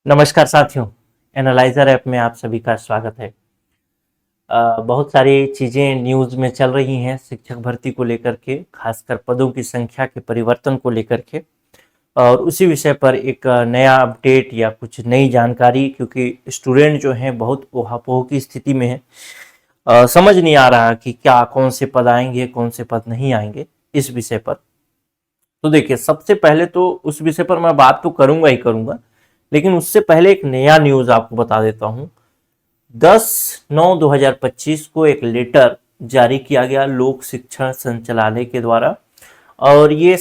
नमस्कार साथियों, analyser app में आप सभी का स्वागत है। बहुत सारी चीज़ें न्यूज़ में चल रही हैं शिक्षक भर्ती को लेकर के, खासकर पदों की संख्या के परिवर्तन को लेकर के। और उसी विषय पर एक नया अपडेट या कुछ नई जानकारी, क्योंकि स्टूडेंट जो हैं बहुत ऊहापोह की स्थिति में है। समझ नहीं आ रहा कि क्या कौन से पद आएंगे, कौन से पद नहीं आएंगे इस विषय पर। तो देखिए, सबसे पहले तो उस विषय पर मैं बात तो करूंगा ही करूंगा, लेकिन उससे पहले एक नया न्यूज़ आपको बता देता हूँ। 10/9/2025 को एक लेटर जारी किया गया लोक शिक्षण संचालय के द्वारा, और ये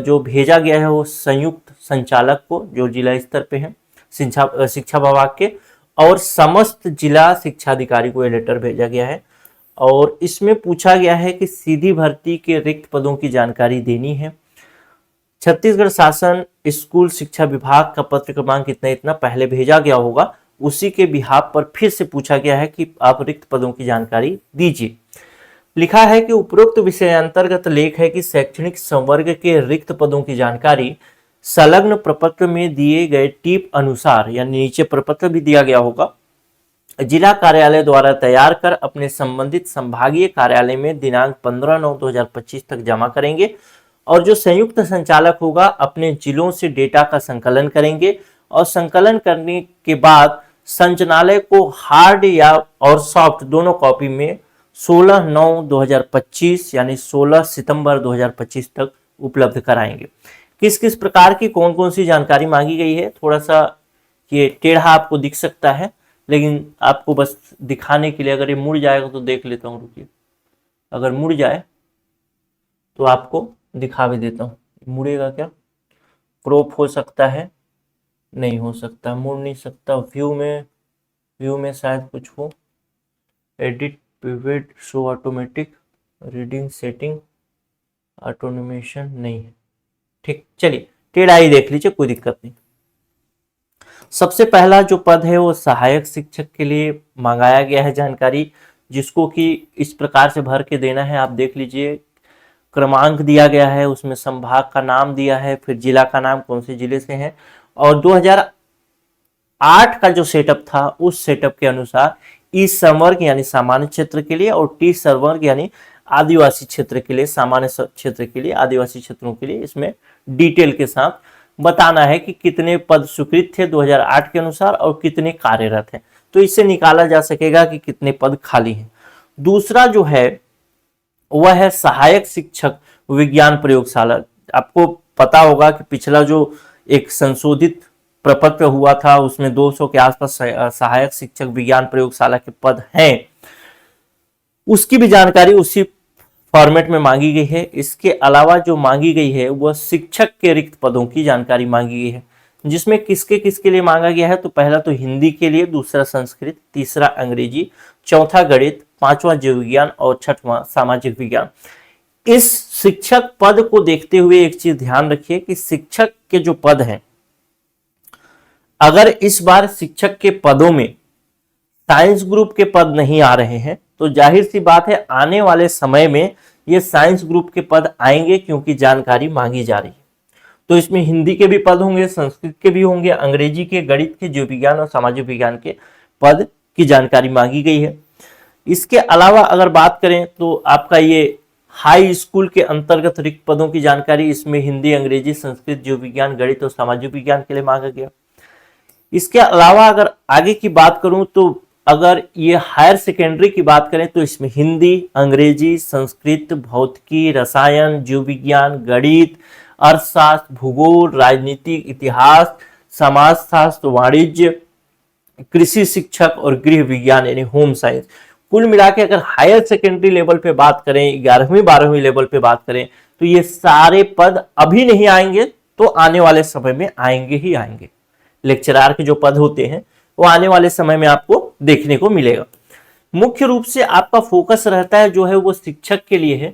जो भेजा गया है वो संयुक्त संचालक को, जो जिला स्तर पे है शिक्षा विभाग के, और समस्त जिला शिक्षा अधिकारी को ये लेटर भेजा गया है। और इसमें पूछा गया है कि सीधी भर्ती के रिक्त पदों की जानकारी देनी है। छत्तीसगढ़ शासन स्कूल शिक्षा विभाग का पत्र क्रमांक इतना इतना पहले भेजा गया होगा, उसी के बिहाफ पर फिर से पूछा गया है कि आप रिक्त पदों की जानकारी दीजिए। लिखा है कि उपरोक्त विषय अंतर्गत लेख है कि शैक्षणिक संवर्ग के रिक्त पदों की जानकारी संलग्न प्रपत्र में दिए गए टिप अनुसार, यानी नीचे प्रपत्र भी दिया गया होगा, जिला कार्यालय द्वारा तैयार कर अपने संबंधित संभागीय कार्यालय में दिनांक 15/9/2025 तक जमा करेंगे। और जो संयुक्त संचालक होगा अपने जिलों से डेटा का संकलन करेंगे, और संकलन करने के बाद संचालनालय को हार्ड या और सॉफ्ट दोनों कॉपी में 16/9/2025 यानी 16 सितंबर 2025 तक उपलब्ध कराएंगे। किस किस प्रकार की कौन कौन सी जानकारी मांगी गई है, थोड़ा सा ये टेढ़ा आपको दिख सकता है, लेकिन आपको बस दिखाने के लिए, अगर ये मुड़ जाएगा तो देख लेता हूँ, रुकिए। अगर मुड़ जाए तो आपको दिखा भी देता हूँ। मुड़ेगा क्या? क्रॉप हो सकता है? नहीं हो सकता, मुड़ नहीं सकता। व्यू में शायद कुछ हो। Edit, pivot, show automatic, reading setting, automation नहीं है। ठीक, चलिए टेढ़ा ही देख लीजिए, कोई दिक्कत नहीं। सबसे पहला जो पद है वो सहायक शिक्षक के लिए मंगाया गया है जानकारी, जिसको कि इस प्रकार से भर के देना है। आप देख लीजिए, क्रमांक दिया गया है, उसमें संभाग का नाम दिया है, फिर जिला का नाम, कौन से जिले से है, और 2008 का जो सेटअप था उस सेटअप के अनुसार ई संवर्ग यानी सामान्य क्षेत्र के लिए, और टी संवर्ग यानी आदिवासी क्षेत्र के लिए, सामान्य क्षेत्र के लिए, आदिवासी क्षेत्रों के लिए, इसमें डिटेल के साथ बताना है कि कितने पद स्वीकृत थे 2008 के अनुसार और कितने कार्यरत हैं। तो इससे निकाला जा सकेगा कि कितने पद खाली हैं। दूसरा जो है वह है सहायक शिक्षक विज्ञान प्रयोगशाला। आपको पता होगा कि पिछला जो एक संशोधित प्रपत्र हुआ था उसमें 200 के आसपास सहायक शिक्षक विज्ञान प्रयोगशाला के पद हैं, उसकी भी जानकारी उसी फॉर्मेट में मांगी गई है। इसके अलावा जो मांगी गई है वह शिक्षक के रिक्त पदों की जानकारी मांगी गई है, जिसमें किसके किसके लिए मांगा गया है। तो पहला तो हिंदी के लिए, दूसरा संस्कृत, तीसरा अंग्रेजी, चौथा गणित, पांचवा जीव विज्ञान और छठवां सामाजिक विज्ञान। इस शिक्षक पद को देखते हुए एक चीज ध्यान रखिए कि शिक्षक के जो पद हैं, अगर इस बार शिक्षक के पदों में साइंस ग्रुप के पद नहीं आ रहे हैं तो जाहिर सी बात है आने वाले समय में ये साइंस ग्रुप के पद आएंगे, क्योंकि जानकारी मांगी जा रही है। तो इसमें हिंदी के भी पद होंगे, संस्कृत के भी होंगे, अंग्रेजी के, गणित के, जीव विज्ञान और सामाजिक विज्ञान के पद की जानकारी मांगी गई है। इसके अलावा अगर बात करें तो आपका ये हाई स्कूल के अंतर्गत रिक्त पदों की जानकारी, इसमें हिंदी, अंग्रेजी, संस्कृत, जीव विज्ञान, गणित और सामाजिक विज्ञान के लिए मांगा गया। इसके अलावा अगर आगे की बात करूं तो अगर ये हायर सेकेंडरी की बात करें तो इसमें हिंदी, अंग्रेजी, संस्कृत, भौतिकी, रसायन, जीव विज्ञान, गणित, अर्थशास्त्र, भूगोल, राजनीतिक, इतिहास, समाजशास्त्र, वाणिज्य, कृषि शिक्षक और गृह विज्ञान यानी होम साइंस, कुल मिला के अगर हायर सेकेंडरी लेवल पे बात करें, 11वीं 12वीं लेवल पे बात करें, तो ये सारे पद अभी नहीं आएंगे तो आने वाले समय में आएंगे ही आएंगे। लेक्चरार के जो पद होते हैं वो आने वाले समय में आपको देखने को मिलेगा। मुख्य रूप से आपका फोकस रहता है जो है वो शिक्षक के लिए है।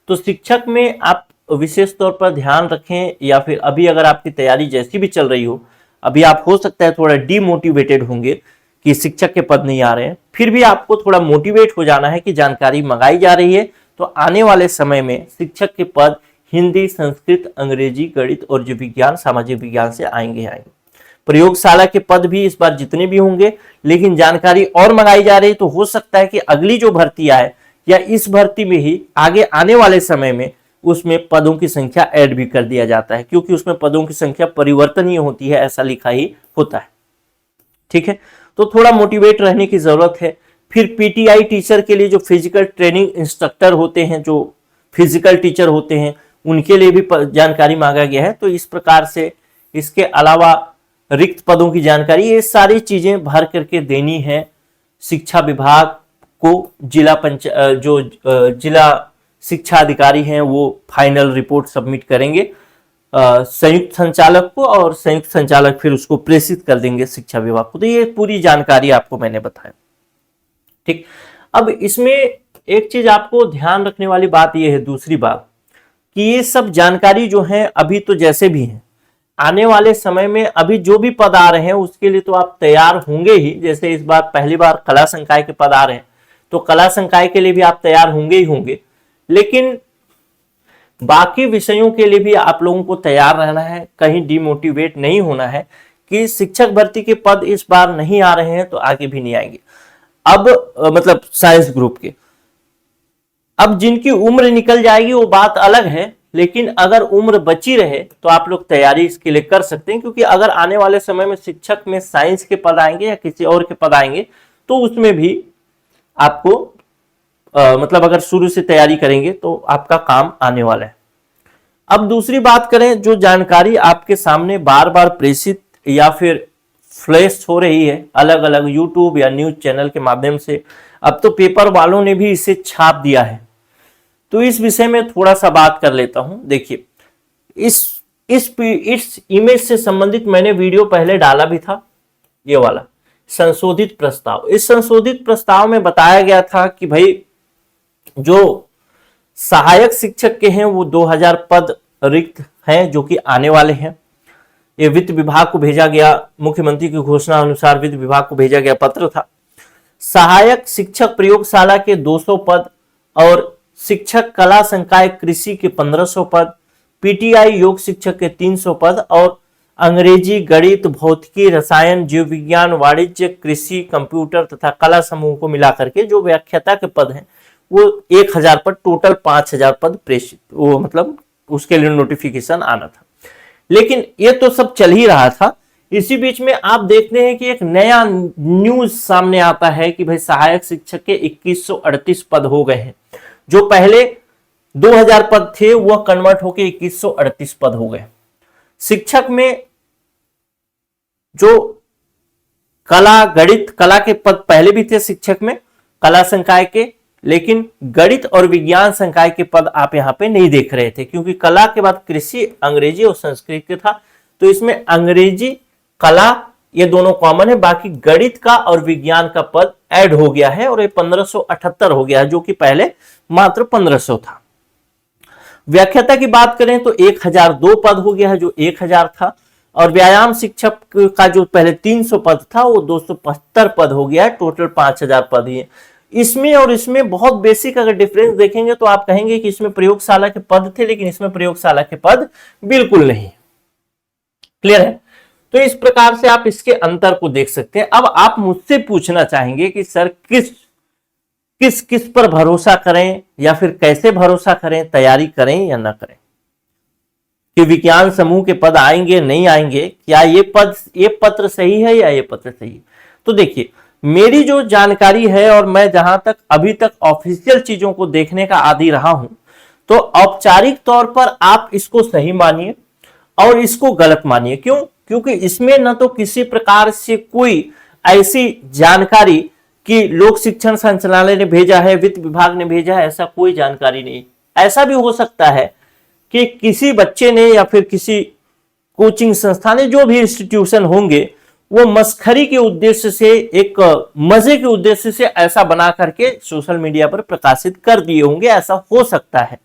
तो शिक्षक में आप विशेष तौर पर ध्यान रखें, या फिर अभी अगर आपकी तैयारी जैसी भी चल रही हो, अभी आप हो सकता है थोड़ा डीमोटिवेटेड होंगे कि शिक्षक के पद नहीं आ रहे हैं, फिर भी आपको थोड़ा मोटिवेट हो जाना है कि जानकारी मंगाई जा रही है। तो आने वाले समय में शिक्षक के पद हिंदी, संस्कृत, अंग्रेजी, गणित और जीव विज्ञान, सामाजिक विज्ञान से आएंगे। प्रयोगशाला के पद भी इस बार जितने भी होंगे, लेकिन जानकारी और मंगाई जा रही है। तो हो सकता है कि अगली जो भर्ती आए या इस भर्ती में ही आगे आने वाले समय में उसमें पदों की संख्या ऐड भी कर दिया जाता है, क्योंकि उसमें पदों की संख्या परिवर्तनीय होती है, ऐसा लिखा ही होता है। ठीक है, तो थोड़ा मोटिवेट रहने की जरूरत है। फिर पीटीआई टीचर के लिए जो फिजिकल ट्रेनिंग इंस्ट्रक्टर होते हैं, जो फिजिकल टीचर होते हैं, उनके लिए भी जानकारी मांगा गया है। तो इस प्रकार से इसके अलावा रिक्त पदों की जानकारी, ये सारी चीजें भर करके देनी है शिक्षा विभाग को। जो जिला शिक्षा अधिकारी हैं वो फाइनल रिपोर्ट सबमिट करेंगे संयुक्त संचालक को, और संयुक्त संचालक फिर उसको प्रेषित कर देंगे शिक्षा विभाग को। तो ये पूरी जानकारी आपको मैंने बताया। ठीक, अब इसमें एक चीज आपको ध्यान रखने वाली बात यह है, दूसरी बात, कि ये सब जानकारी जो है अभी तो जैसे भी है, आने वाले समय में अभी जो भी पद आ रहे हैं उसके लिए तो आप तैयार होंगे ही। जैसे इस बार पहली बार कला संकाय के पद आ रहे हैं, तो कला संकाय के लिए भी आप तैयार होंगे ही होंगे, लेकिन बाकी विषयों के लिए भी आप लोगों को तैयार रहना है। कहीं डिमोटिवेट नहीं होना है कि शिक्षक भर्ती के पद इस बार नहीं आ रहे हैं तो आगे भी नहीं आएंगे। अब मतलब साइंस ग्रुप के, अब जिनकी उम्र निकल जाएगी वो बात अलग है, लेकिन अगर उम्र बची रहे तो आप लोग तैयारी इसके लिए कर सकते हैं। क्योंकि अगर आने वाले समय में शिक्षक में साइंस के पद आएंगे या किसी और के पद आएंगे तो उसमें भी आपको मतलब अगर शुरू से तैयारी करेंगे तो आपका काम आने वाला है। अब दूसरी बात करें, जो जानकारी आपके सामने बार बार प्रेषित या फिर फ्लैश हो रही है अलग अलग यूट्यूब या न्यूज चैनल के माध्यम से, अब तो पेपर वालों ने भी इसे छाप दिया है। तो इस विषय में थोड़ा सा बात कर लेता हूं। देखिए, इस इमेज से संबंधित मैंने वीडियो पहले डाला भी था, ये वाला संशोधित प्रस्ताव। इस संशोधित प्रस्ताव में बताया गया था कि भाई जो सहायक शिक्षक के हैं वो 2000 पद रिक्त हैं जो कि आने वाले हैं। ये वित्त विभाग को भेजा गया, मुख्यमंत्री की घोषणा अनुसार वित्त विभाग को भेजा गया पत्र था। सहायक शिक्षक प्रयोगशाला के 200 पद और शिक्षक कला संकाय कृषि के 1500 पद, पीटीआई योग शिक्षक के 300 पद और अंग्रेजी, गणित, भौतिकी, रसायन, जीव विज्ञान, वाणिज्य, कृषि, कंप्यूटर तथा कला समूह को मिलाकर के जो व्याख्याता के पद हैं वो 1000 पद, टोटल 5000 पद प्रेषित, वो मतलब उसके लिए नोटिफिकेशन आना था। लेकिन ये तो सब चल ही रहा था, इसी बीच में आप देखते हैं कि एक नया न्यूज सामने आता है कि भाई सहायक शिक्षक के 2138 पद हो गए हैं। जो पहले 2000 पद थे वह कन्वर्ट होकर 2138 पद हो गए। शिक्षक में जो कला, गणित, कला के पद पहले भी थे शिक्षक में कला संकाय के, लेकिन गणित और विज्ञान संकाय के पद आप यहाँ पे नहीं देख रहे थे, क्योंकि कला के बाद कृषि, अंग्रेजी और संस्कृत के था। तो इसमें अंग्रेजी, कला ये दोनों कॉमन है, बाकी गणित का और विज्ञान का पद ऐड हो गया है और ये 1578 हो गया है, जो कि पहले मात्र 1500 था। व्याख्याता की बात करें तो 1002 पद हो गया है जो 1000 था, और व्यायाम शिक्षक का जो पहले 300 पद था वो 275 पद हो गया है, टोटल 5000 पद ही है। इसमें और इसमें बहुत बेसिक अगर डिफरेंस देखेंगे तो आप कहेंगे कि इसमें प्रयोगशाला के पद थे, लेकिन इसमें प्रयोगशाला के पद बिल्कुल नहीं। क्लियर है? तो इस प्रकार से आप इसके अंतर को देख सकते हैं। अब आप मुझसे पूछना चाहेंगे कि सर किस पर भरोसा करें या फिर कैसे भरोसा करें, तैयारी करें या ना करें, कि विज्ञान समूह के पद आएंगे नहीं आएंगे, क्या ये पत्र सही है या ये पत्र सही है। तो देखिए, मेरी जो जानकारी है और मैं जहां तक अभी तक ऑफिशियल चीजों को देखने का आदी रहा हूं, तो औपचारिक तौर पर आप इसको सही मानिए और इसको गलत मानिए। क्यों? क्योंकि इसमें न तो किसी प्रकार से कोई ऐसी जानकारी कि लोक शिक्षण संचालनालय ने भेजा है, वित्त विभाग ने भेजा है, ऐसा कोई जानकारी नहीं। ऐसा भी हो सकता है कि किसी बच्चे ने या फिर किसी कोचिंग संस्थान ने, जो भी इंस्टीट्यूशन होंगे, वो मस्खरी के उद्देश्य से, एक मजे के उद्देश्य से ऐसा बना करके सोशल मीडिया पर प्रकाशित कर दिए होंगे, ऐसा हो सकता है।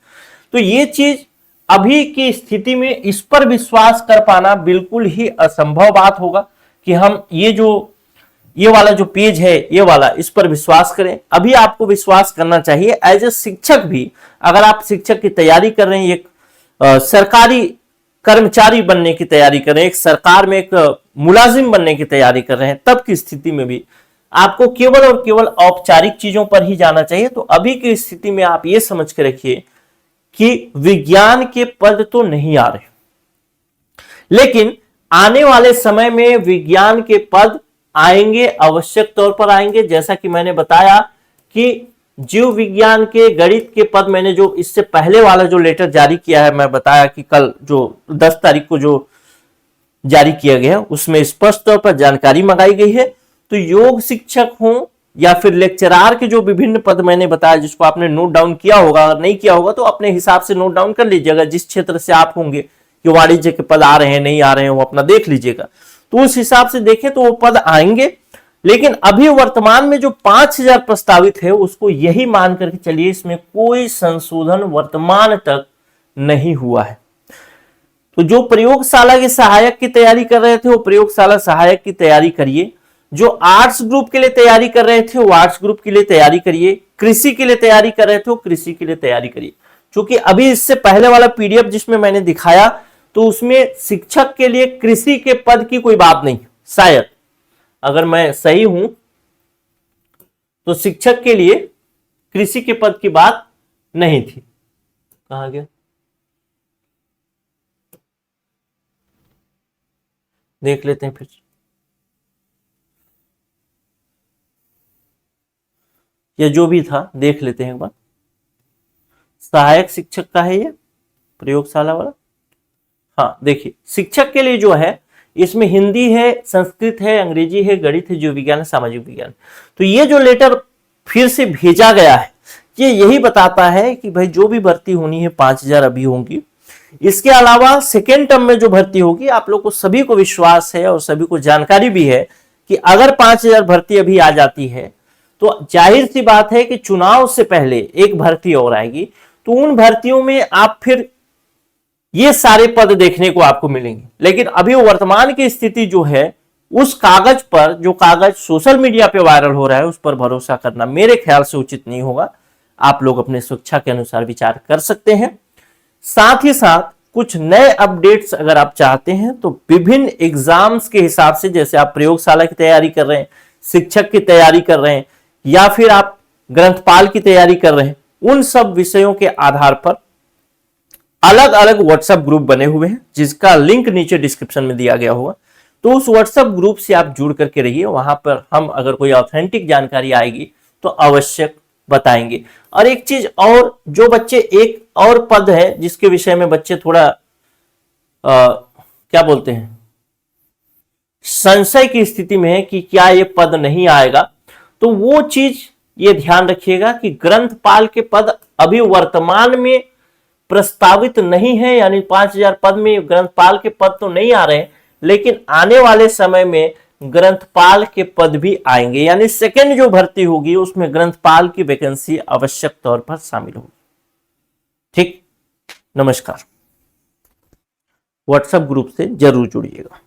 तो ये चीज अभी की स्थिति में इस पर विश्वास कर पाना बिल्कुल ही असंभव बात होगा कि हम ये वाला जो पेज है, ये वाला, इस पर विश्वास करें। अभी आपको विश्वास करना चाहिए एज ए शिक्षक भी। अगर आप शिक्षक की तैयारी कर रहे हैं, एक सरकारी कर्मचारी बनने की तैयारी करें, एक सरकार में एक मुलाजिम बनने की तैयारी कर रहे हैं, तब की स्थिति में भी आपको केवल और केवल औपचारिक चीजों पर ही जाना चाहिए। तो अभी की स्थिति में आप ये समझ के रखिए कि विज्ञान के पद तो नहीं आ रहे, लेकिन आने वाले समय में विज्ञान के पद आएंगे, आवश्यक तौर पर आएंगे। जैसा कि मैंने बताया कि जीव विज्ञान के, गणित के पद मैंने जो इससे पहले वाला जो लेटर जारी किया है, मैं बताया कि कल जो 10 तारीख को जो जारी किया गया उसमें स्पष्ट तौर पर जानकारी मंगाई गई है। तो योग शिक्षक हो या फिर लेक्चरार के जो विभिन्न पद मैंने बताया, जिसको आपने नोट डाउन किया होगा, अगर नहीं किया होगा तो अपने हिसाब से नोट डाउन कर लीजिएगा। जिस क्षेत्र से आप होंगे कि वाणिज्य के पद आ रहे हैं नहीं आ रहे हैं, वो अपना देख लीजिएगा। तो उस हिसाब से देखें तो वो पद आएंगे, लेकिन अभी वर्तमान में जो 5000 प्रस्तावित है उसको यही मान करके चलिए, इसमें कोई संशोधन वर्तमान तक नहीं हुआ है। तो जो प्रयोगशाला के सहायक की तैयारी कर रहे थे वो प्रयोगशाला सहायक की तैयारी करिए, जो आर्ट्स ग्रुप के लिए तैयारी कर रहे थे वो आर्ट्स ग्रुप के लिए तैयारी करिए, कृषि के लिए तैयारी कर रहे थे वो कृषि के लिए तैयारी करिए। क्योंकि अभी इससे पहले वाला पीडीएफ जिसमें मैंने दिखाया तो उसमें शिक्षक के लिए कृषि के पद की कोई बात नहीं, शायद अगर मैं सही हूं तो शिक्षक के लिए कृषि के पद की बात नहीं थी। कहां गया, देख लेते हैं फिर। या जो भी था देख लेते हैं एक बार। सहायक शिक्षक का है ये प्रयोगशाला वाला। हाँ देखिए, शिक्षक के लिए जो है इसमें हिंदी है, संस्कृत है, अंग्रेजी है, गणित है, जीव विज्ञान है, सामाजिक विज्ञान। तो ये जो लेटर फिर से भेजा गया है ये यही बताता है कि भाई जो भी भर्ती होनी है 5000 अभी होंगी। इसके अलावा सेकेंड टर्म में जो भर्ती होगी, आप लोग को सभी को विश्वास है और सभी को जानकारी भी है कि अगर 5000 भर्ती अभी आ जाती है तो जाहिर सी बात है कि चुनाव से पहले एक भर्ती और आएगी। तो उन भर्तियों में आप फिर ये सारे पद देखने को आपको मिलेंगे। लेकिन अभी वर्तमान की स्थिति जो है, उस कागज पर, जो कागज सोशल मीडिया पे वायरल हो रहा है, उस पर भरोसा करना मेरे ख्याल से उचित नहीं होगा। आप लोग अपने स्वेच्छा के अनुसार विचार कर सकते हैं। साथ ही साथ कुछ नए अपडेट्स अगर आप चाहते हैं तो विभिन्न एग्जाम्स के हिसाब से, जैसे आप प्रयोगशाला की तैयारी कर रहे हैं, शिक्षक की तैयारी कर रहे हैं, या फिर आप ग्रंथपाल की तैयारी कर रहे हैं, उन सब विषयों के आधार पर अलग अलग व्हाट्सएप ग्रुप बने हुए हैं, जिसका लिंक नीचे डिस्क्रिप्शन में दिया गया होगा। तो उस व्हाट्सएप ग्रुप से आप जुड़ करके रहिए, वहां पर हम अगर कोई ऑथेंटिक जानकारी आएगी तो अवश्य बताएंगे। और एक चीज और, जो बच्चे, एक और पद है जिसके विषय में बच्चे थोड़ा क्या बोलते हैं, संशय की स्थिति में है कि क्या ये पद नहीं आएगा, तो वो चीज ये ध्यान रखिएगा कि ग्रंथपाल के पद अभी वर्तमान में प्रस्तावित नहीं है, यानी 5000 पद में ग्रंथपाल के पद तो नहीं आ रहे हैं, लेकिन आने वाले समय में ग्रंथपाल के पद भी आएंगे। यानी सेकेंड जो भर्ती होगी उसमें ग्रंथपाल की वैकेंसी आवश्यक तौर पर शामिल होगी। ठीक, नमस्कार। व्हाट्सएप ग्रुप से जरूर जुड़िएगा।